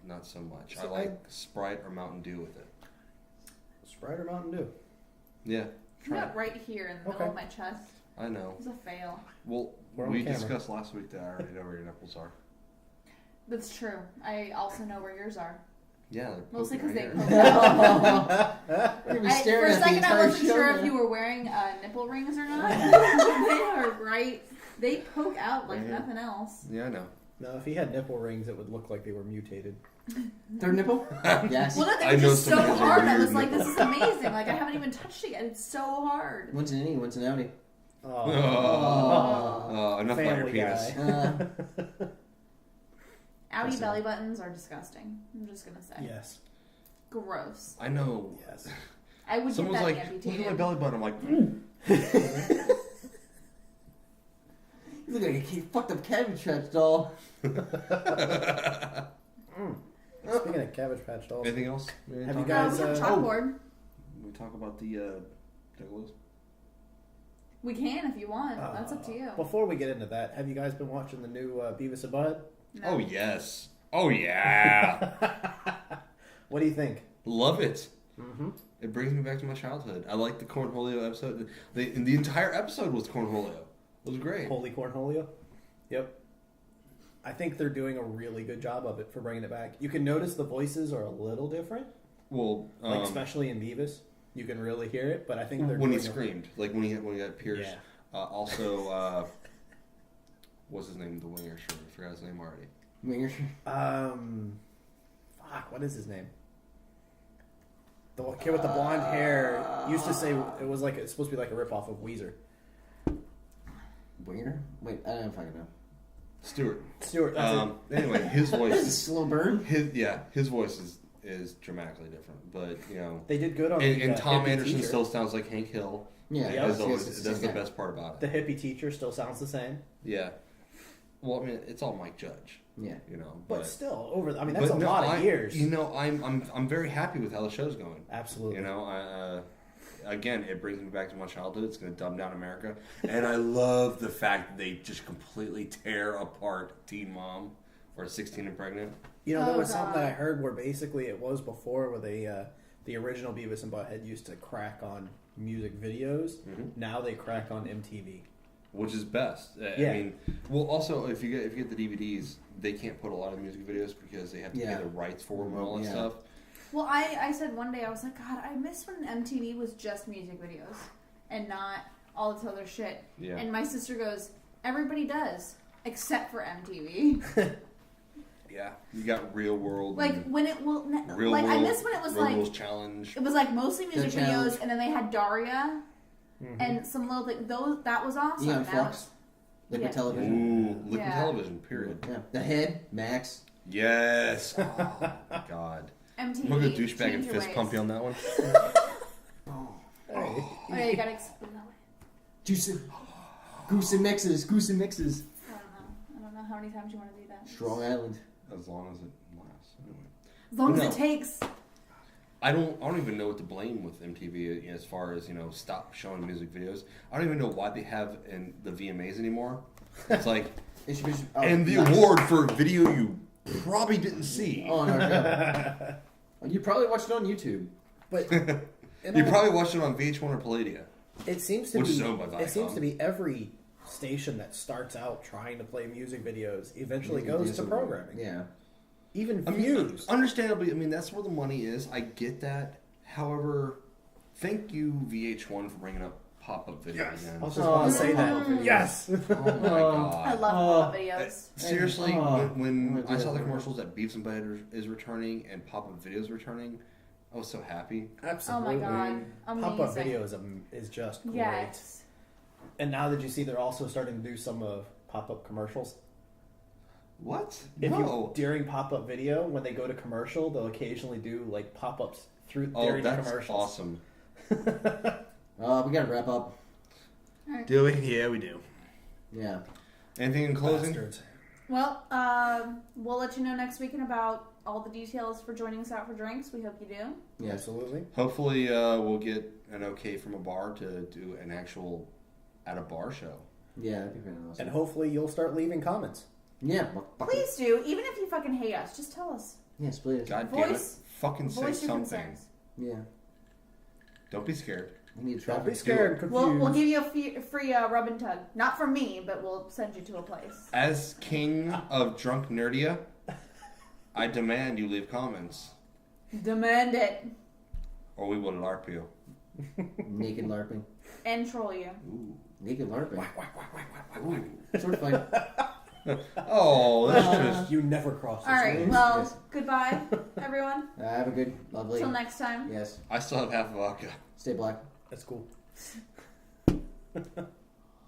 Not so much. See, I like Sprite or Mountain Dew with it. Sprite or Mountain Dew? Yeah, I try got it. right here in the middle Okay. of my chest. I know. It's a fail. Well, We're on we camera. discussed last week that I already know where your nipples are. That's true. I also know where yours are. Yeah, they're Mostly poking because right they here. poke out. We're gonna be For staring a at the second, I entire wasn't show sure now. if you were wearing nipple rings or not. They are right. They poke out like Right here. nothing else. Yeah, I know. No, if he had nipple rings, it would look like they were mutated. Third nipple? Yes. Well, no, they I were know just so some of those are hard. I weird was like, this nipples. is amazing. Like, I haven't even touched it yet. It's so hard. One's an innie, one's an outie. Oh, enough about your Family penis. guy. Outie belly buttons are disgusting. I'm just gonna say. Yes. Gross. I know. Yes. I would Someone's get that like, amputated. look at my belly button. I'm like, You look like a fucked up Cabbage Patch doll. Speaking of Cabbage Patch dolls, anything else? Have you No, guys, we have oh. chalkboard. We talk about the Juggalos? We can if you want. That's up to you. Before we get into that, have you guys been watching the new Beavis and Butthead? No. Oh yes. Oh yeah. What do you think? Love it. Mm-hmm. It brings me back to my childhood. I like the Cornholio episode. The entire episode was Cornholio. It was great. Holy Cornholio? Yep. I think they're doing a really good job of it for bringing it back. You can notice the voices are a little different, Well, like especially in Beavis. You can really hear it, but I think they're when he doing a- screamed, like when he got pierced. Yeah. Also, what's his name? The winger. Sure, I forgot his name already. Winger. Fuck, what is his name? The kid with the blonde hair used to say it was like it's supposed to be like a ripoff of Weezer. Winger? Wait, I don't know if I can know. Stewart. Stewart. That's Anyway, his This is a voice. slow burn. His voice is dramatically different, but you know. They did good on And the Tom hippie Anderson teacher. still sounds like Hank Hill. Yeah, Yeah, as yes, always. yes, That's the yeah. best part about The it. hippie teacher still sounds the same, Yeah. Well, I mean, it's all Mike Judge. Yeah. You know, but still over. I mean, that's but a no, lot of years. You know, I'm very happy with how the show's going. Absolutely. You know, again, it brings me back to my childhood. It's going to dumb down America, and I love the fact that they just completely tear apart Teen Mom or 16 and Pregnant. You know, there Oh, was something that God. I heard where basically it was before where they the original Beavis and Butthead used to crack on music videos. Mm-hmm. Now they crack on MTV. Which is best. Yeah. I mean, well, also if you get the DVDs, they can't put a lot of music videos because they have to Yeah. pay the rights for them and all that Yeah. stuff. Well, I said one day, I was like, God, I miss when MTV was just music videos and not all this other shit. Yeah. And my sister goes, everybody does, except for MTV. Yeah, you got Real World. Like, and when it will, Real like, World, I miss when it was Real like, World's Challenge. it was like mostly music The Challenge. videos, and then they had Daria Mm-hmm. and some little thing. That was awesome. Eon Now- Flux. Liquid Yeah. television. Ooh, liquid Yeah. television. Period. Yeah. The Head. Max. Yes. Oh my God. MTV. I'm gonna go douchebag change and your fist ways. pump you on that one. Oh, yeah, you gotta explain that way. Juicy. Goose and mixes. Goose and mixes. I don't know how many times you want to do that. Strong Island. As long as it lasts. Anyway. As long as No. it takes. I don't even know what to blame with MTV as far as stop showing music videos. I don't even know why they have in the VMAs anymore. It's like It should be, and the nice. award for a video you probably didn't see. Oh no! You probably watched it on YouTube. But You probably watched it on VH1 or Palladia. it seems to Which be is owned by Viacom. it seems to be every station that starts out trying to play music videos eventually goes to programming. Yeah. Even I mean, Fuse. understandably, I mean that's where the money is. I get that. However, thank you VH1 for bringing up pop-up videos again. I was just about to say that. Yes. Oh my god! I love pop-up videos. Seriously, Oh. when Oh, I saw the dear. commercials that Beavis and Butthead is returning and pop-up videos returning, I was so happy. Absolutely. Oh my god. Amazing. Pop-up video is just great. Yes. And now that you see they're also starting to do some pop-up commercials. What? If No. you during pop-up video, when they go to commercial, they'll occasionally do like pop-ups during the that's commercials. awesome. We gotta wrap up. Do we? Yeah, we do. Yeah. Anything in closing? Bastards. Well, we'll let you know next week about all the details for joining us out for drinks. We hope you do. Yeah. Absolutely. Hopefully, we'll get an okay from a bar to do an actual at a bar show. Yeah, that'd be very awesome. And hopefully you'll start leaving comments. Yeah. Please do. Even if you fucking hate us, just tell us. Yes, please. God damn it! Voice- Fucking say Voice your something. concerns. Yeah. Don't be scared. We need Don't be traffic. scared and We'll confused. give you a free rub and tug. Not from me, but we'll send you to a place. As king of Drunk Nerdia, I demand you leave comments, Demand it. or we will LARP you. Naked LARPing. And troll you. Ooh. Naked LARPing. Ooh. Sword fight. Oh, that's just. You never cross the All right. streams. Well, Yes. goodbye, everyone. Have a good, lovely. Till next time. Yes. I still have half a vodka. Stay black. That's cool.